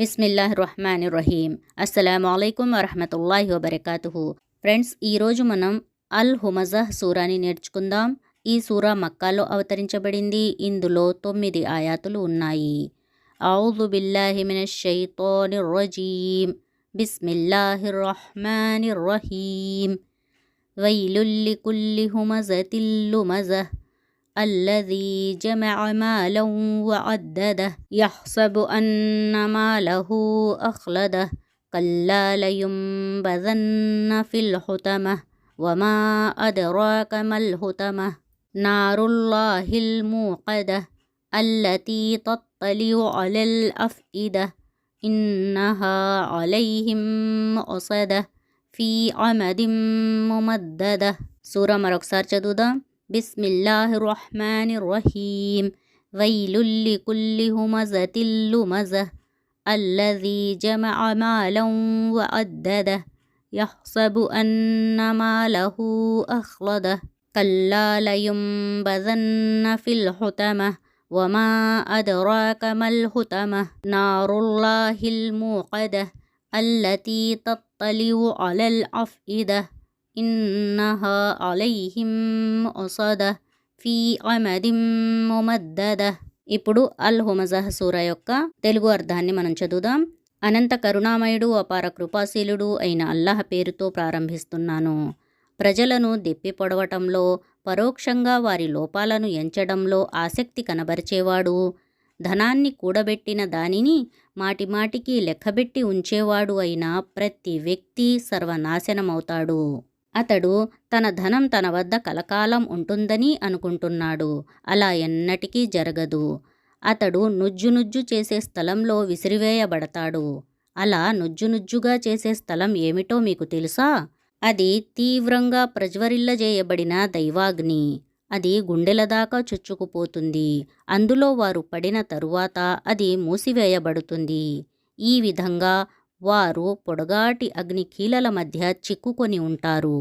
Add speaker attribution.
Speaker 1: బిస్మిల్లాహిర్రహ్మానిర్రహీం. అస్సలాము అలైకుం వరహ్మతుల్లాహి వబరకాతుహు. ఫ్రెండ్స్, ఈరోజు మనం అల్ హుమజహ్ సూరాని నేర్చుకుందాం. ఈ సూరా మక్కాలో అవతరించబడింది. ఇందులో 9 ఆయాతులు ఉన్నాయి. ఔజు బిల్లాహి మినష్ షైతానిర్ రజీం. బిస్మిల్లాహిర్రహ్మానిర్రహీం. వైలుల్ లికుల్లి హుమజతిల్ లుమజహ్ الذي جمع مالا وعدده يحسب أن ماله أخلده كلا لينبذن في الحطمة وما أدراك ما الحطمة نار الله الموقدة التي تطلع على الأفئدة إنها عليهم مؤصدة في عمد ممددة. సూరా మరొకసారి చదువుదాం. బిస్మిల్లాహిర్రహ్మానిర్రహీం. వైలుల్ లికుల్లి హుమజతిల్ లుమజహ్ అల్లజీ జమఅ మాలం వఅద్దదహ్ యహ్సబు అన్న మాలహు అఖ్లదహ్ కల్లా లయుంబదన్న ఫిల్ హుతమహ్ వమా అద్రాక మల్ హుతమహ్ నారుల్లాహిల్ మూఖదహ్ అల్లతీ తత్తలిఉ అలల్ అఫ్ఇదహ్ ఇన్నహా అలైహిం ముసదహ్ ఫీ అమదిం ముమద్దదహ్. ఇప్పుడు అల్ హుమజహ్ సూరా యొక్క తెలుగు అర్థాన్ని మనం చదువుదాం. అనంత కరుణామయుడు, అపార కృపాశీలుడు అయిన అల్లాహ్ పేరుతో ప్రారంభిస్తున్నాను. ప్రజలను దెప్పి పొడవటంలో, పరోక్షంగా వారి లోపాలను ఎంచడంలో ఆసక్తి కనబరిచేవాడు, ధనాన్ని కూడబెట్టిన దానిని మాటిమాటికి లెక్కబెట్టి ఉంచేవాడు అయిన ప్రతి వ్యక్తి సర్వనాశనమవుతాడు. అతడు తన ధనం తన వద్ద కలకాలం ఉంటుందని అనుకుంటున్నాడు. అలా ఎన్నటికీ జరగదు. అతడు నుజ్జునుజ్జు చేసే స్థలంలో విసిరివేయబడతాడు. అలా నుజ్జునుజ్జుగా చేసే స్థలం ఏమిటో మీకు తెలుసా? అది తీవ్రంగా ప్రజ్వరిల్లజేయబడిన దైవాగ్ని. అది గుండెల దాకా చొచ్చుకుపోతుంది. అందులో వారు పడిన తరువాత అది మూసివేయబడుతుంది. ఈ విధంగా వారు పొడగాటి అగ్ని కీలల మధ్య చిక్కుకొని ఉంటారు.